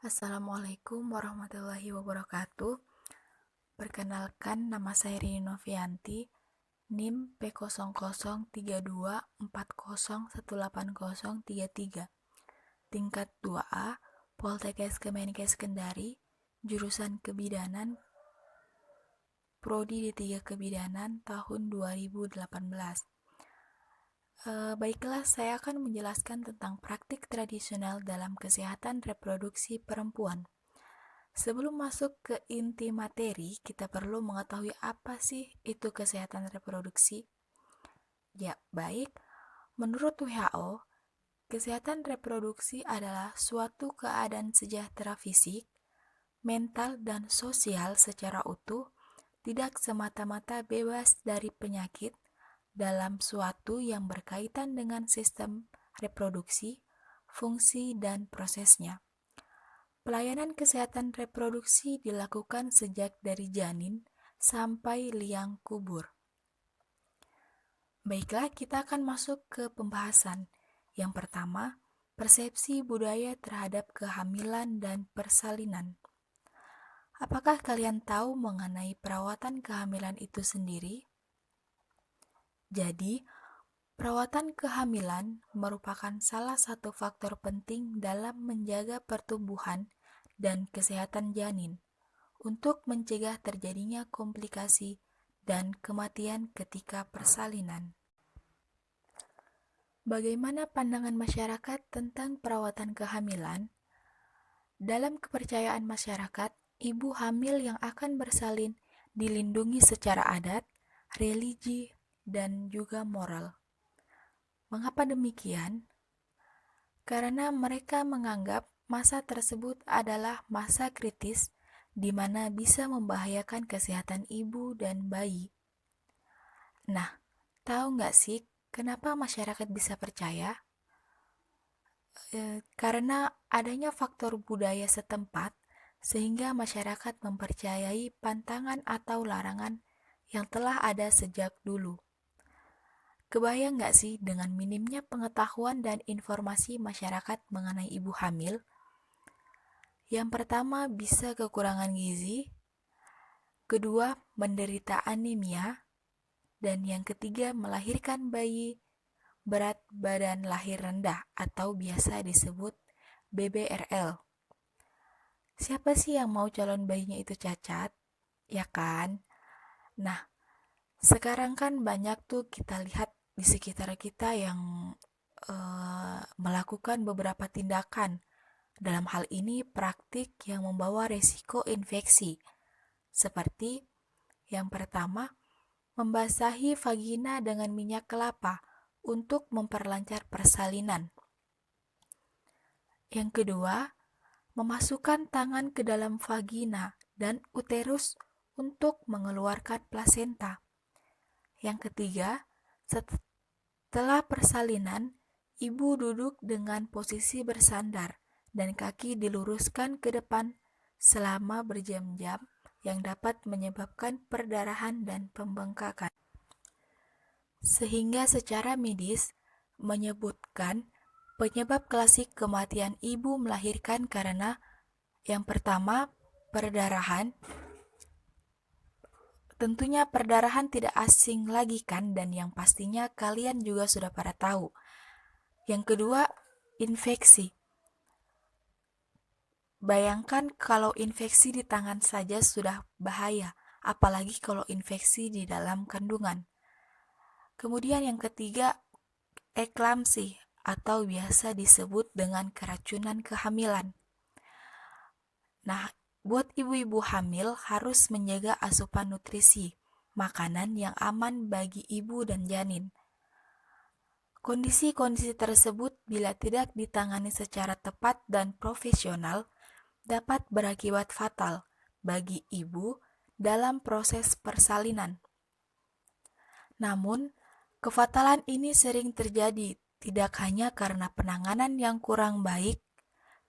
Assalamualaikum warahmatullahi wabarakatuh. Perkenalkan, nama saya Rini Novianti, NIM P000324018033, tingkat 2A, Poltekkes Kemenkes Kendari, jurusan Kebidanan, Prodi D3 Kebidanan tahun 2018. Baiklah, saya akan menjelaskan tentang praktik tradisional dalam kesehatan reproduksi perempuan. Sebelum masuk ke inti materi, kita perlu mengetahui apa sih itu kesehatan reproduksi. Ya, baik. Menurut WHO, kesehatan reproduksi adalah suatu keadaan sejahtera fisik, mental, dan sosial secara utuh, tidak semata-mata bebas dari penyakit dalam suatu yang berkaitan dengan sistem reproduksi, fungsi, dan prosesnya. Pelayanan kesehatan reproduksi dilakukan sejak dari janin sampai liang kubur. Baiklah, kita akan masuk ke pembahasan. Yang pertama, persepsi budaya terhadap kehamilan dan persalinan. Apakah kalian tahu mengenai perawatan kehamilan itu sendiri? Jadi, perawatan kehamilan merupakan salah satu faktor penting dalam menjaga pertumbuhan dan kesehatan janin untuk mencegah terjadinya komplikasi dan kematian ketika persalinan. Bagaimana pandangan masyarakat tentang perawatan kehamilan? Dalam kepercayaan masyarakat, ibu hamil yang akan bersalin dilindungi secara adat, religi, dan juga moral. Mengapa demikian? Karena mereka menganggap masa tersebut adalah masa kritis di mana bisa membahayakan kesehatan ibu dan bayi. Nah, tahu nggak sih kenapa masyarakat bisa percaya? Karena adanya faktor budaya setempat, sehingga masyarakat mempercayai pantangan atau larangan yang telah ada sejak dulu. Kebayang nggak sih dengan minimnya pengetahuan dan informasi masyarakat mengenai ibu hamil? Yang pertama, bisa kekurangan gizi. Kedua, menderita anemia. Dan yang ketiga, melahirkan bayi berat badan lahir rendah atau biasa disebut BBRL. Siapa sih yang mau calon bayinya itu cacat? Ya kan? Nah, sekarang kan banyak tuh kita lihat di sekitar kita yang melakukan beberapa tindakan. Dalam hal ini praktik yang membawa resiko infeksi. Seperti yang pertama, membasahi vagina dengan minyak kelapa untuk memperlancar persalinan. Yang kedua, memasukkan tangan ke dalam vagina dan uterus untuk mengeluarkan plasenta. Yang ketiga, setelah persalinan, ibu duduk dengan posisi bersandar dan kaki diluruskan ke depan selama berjam-jam yang dapat menyebabkan perdarahan dan pembengkakan. Sehingga secara medis menyebutkan penyebab klasik kematian ibu melahirkan karena yang pertama, perdarahan. Tentunya perdarahan tidak asing lagi kan, dan yang pastinya kalian juga sudah pada tahu. Yang kedua, infeksi. Bayangkan kalau infeksi di tangan saja sudah bahaya, apalagi kalau infeksi di dalam kandungan. Kemudian yang ketiga, eklamsi atau biasa disebut dengan keracunan kehamilan. Nah, buat ibu-ibu hamil harus menjaga asupan nutrisi, makanan yang aman bagi ibu dan janin. Kondisi-kondisi tersebut bila tidak ditangani secara tepat dan profesional dapat berakibat fatal bagi ibu dalam proses persalinan. Namun, kefatalan ini sering terjadi tidak hanya karena penanganan yang kurang baik,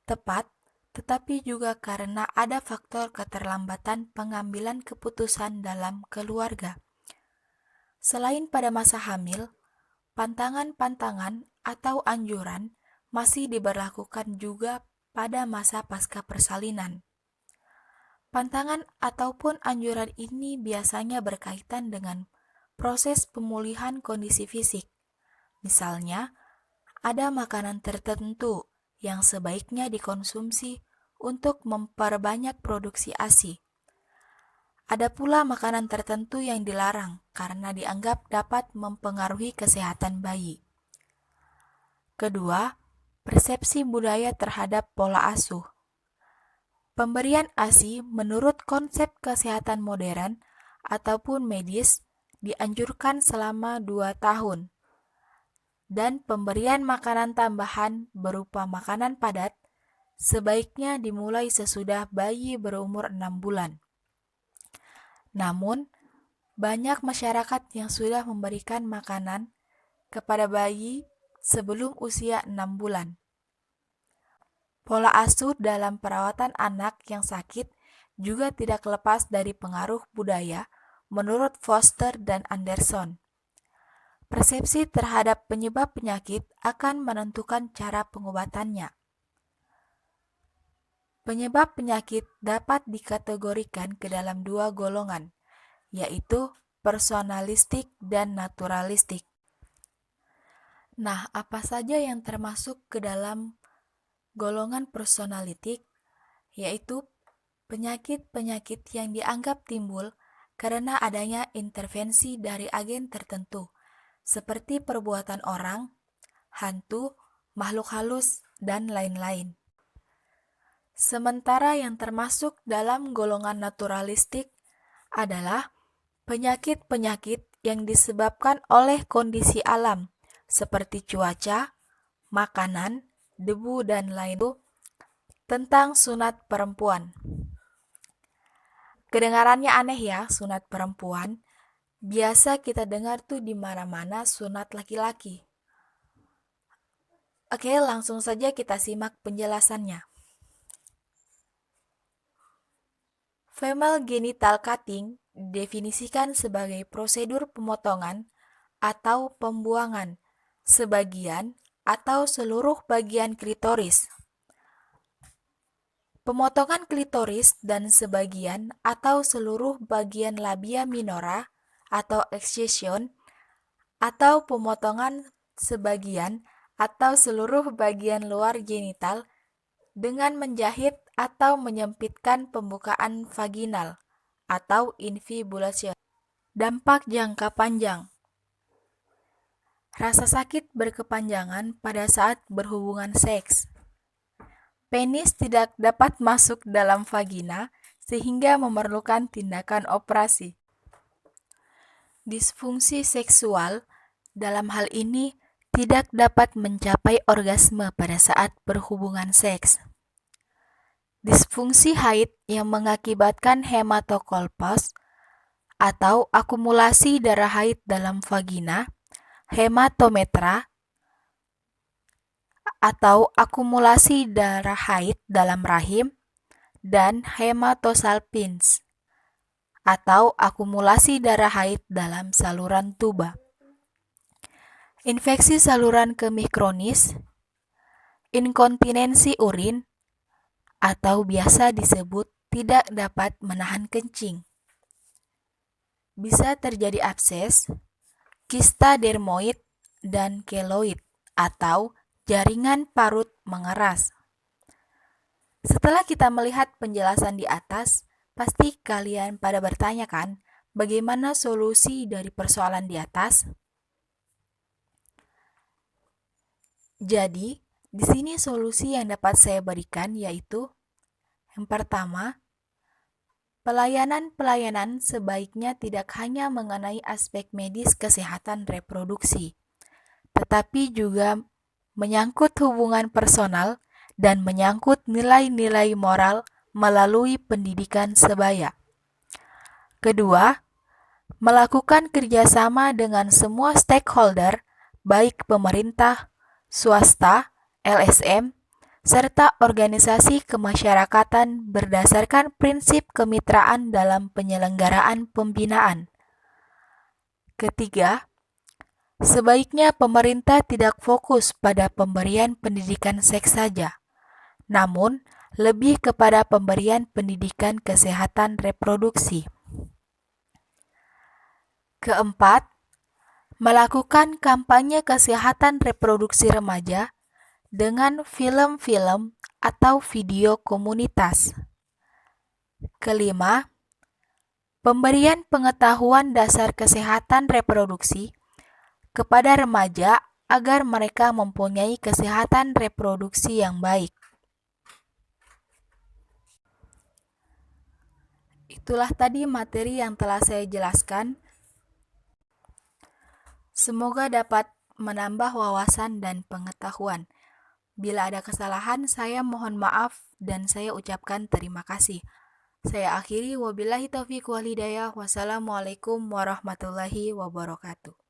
tepat, tetapi juga karena ada faktor keterlambatan pengambilan keputusan dalam keluarga. Selain pada masa hamil, pantangan-pantangan atau anjuran masih diberlakukan juga pada masa pasca persalinan. Pantangan ataupun anjuran ini biasanya berkaitan dengan proses pemulihan kondisi fisik. Misalnya, ada makanan tertentu yang sebaiknya dikonsumsi untuk memperbanyak produksi ASI. Ada pula makanan tertentu yang dilarang karena dianggap dapat mempengaruhi kesehatan bayi. Kedua, persepsi budaya terhadap pola asuh. Pemberian ASI menurut konsep kesehatan modern ataupun medis dianjurkan selama 2 tahun. Dan pemberian makanan tambahan berupa makanan padat sebaiknya dimulai sesudah bayi berumur 6 bulan. Namun, banyak masyarakat yang sudah memberikan makanan kepada bayi sebelum usia 6 bulan. Pola asuh dalam perawatan anak yang sakit juga tidak lepas dari pengaruh budaya menurut Foster dan Anderson. Persepsi terhadap penyebab penyakit akan menentukan cara pengobatannya. Penyebab penyakit dapat dikategorikan ke dalam 2 golongan, yaitu personalistik dan naturalistik. Nah, apa saja yang termasuk ke dalam golongan personalitik, yaitu penyakit-penyakit yang dianggap timbul karena adanya intervensi dari agen tertentu, seperti perbuatan orang, hantu, makhluk halus, dan lain-lain. Sementara yang termasuk dalam golongan naturalistik adalah penyakit-penyakit yang disebabkan oleh kondisi alam, seperti cuaca, makanan, debu, dan lain itu. Tentang sunat perempuan. Kedengarannya aneh ya, sunat perempuan. Biasa kita dengar tuh di mana-mana sunat laki-laki. Oke, langsung saja kita simak penjelasannya. Female genital cutting didefinisikan sebagai prosedur pemotongan atau pembuangan sebagian atau seluruh bagian klitoris. Pemotongan klitoris dan sebagian atau seluruh bagian labia minora atau excision, atau pemotongan sebagian atau seluruh bagian luar genital dengan menjahit atau menyempitkan pembukaan vaginal atau infibulation. Dampak jangka panjang. Rasa sakit berkepanjangan pada saat berhubungan seks. Penis tidak dapat masuk dalam vagina sehingga memerlukan tindakan operasi. Disfungsi seksual dalam hal ini tidak dapat mencapai orgasme pada saat berhubungan seks. Disfungsi haid yang mengakibatkan hematokolpos atau akumulasi darah haid dalam vagina, hematometra, atau akumulasi darah haid dalam rahim, dan hematosalpinx, atau akumulasi darah haid dalam saluran tuba. Infeksi saluran kemih kronis, inkontinensi urin, atau biasa disebut tidak dapat menahan kencing. Bisa terjadi abses, kista dermoid, dan keloid, atau jaringan parut mengeras. Setelah kita melihat penjelasan di atas, pasti kalian pada bertanya kan, bagaimana solusi dari persoalan di atas? Jadi, di sini solusi yang dapat saya berikan yaitu yang pertama, pelayanan-pelayanan sebaiknya tidak hanya mengenai aspek medis kesehatan reproduksi, tetapi juga menyangkut hubungan personal dan menyangkut nilai-nilai moral melalui pendidikan sebaya. Kedua, melakukan kerjasama dengan semua stakeholder, baik pemerintah, swasta, LSM, serta organisasi kemasyarakatan berdasarkan prinsip kemitraan dalam penyelenggaraan pembinaan. Ketiga, sebaiknya pemerintah tidak fokus pada pemberian pendidikan seks saja, namun lebih kepada pemberian pendidikan kesehatan reproduksi. Keempat, melakukan kampanye kesehatan reproduksi remaja dengan film-film atau video komunitas. Kelima, pemberian pengetahuan dasar kesehatan reproduksi kepada remaja agar mereka mempunyai kesehatan reproduksi yang baik. Itulah tadi materi yang telah saya jelaskan. Semoga dapat menambah wawasan dan pengetahuan. Bila ada kesalahan, saya mohon maaf dan saya ucapkan terima kasih. Saya akhiri, wabillahi taufiq wal hidayah. Wassalamualaikum warahmatullahi wabarakatuh.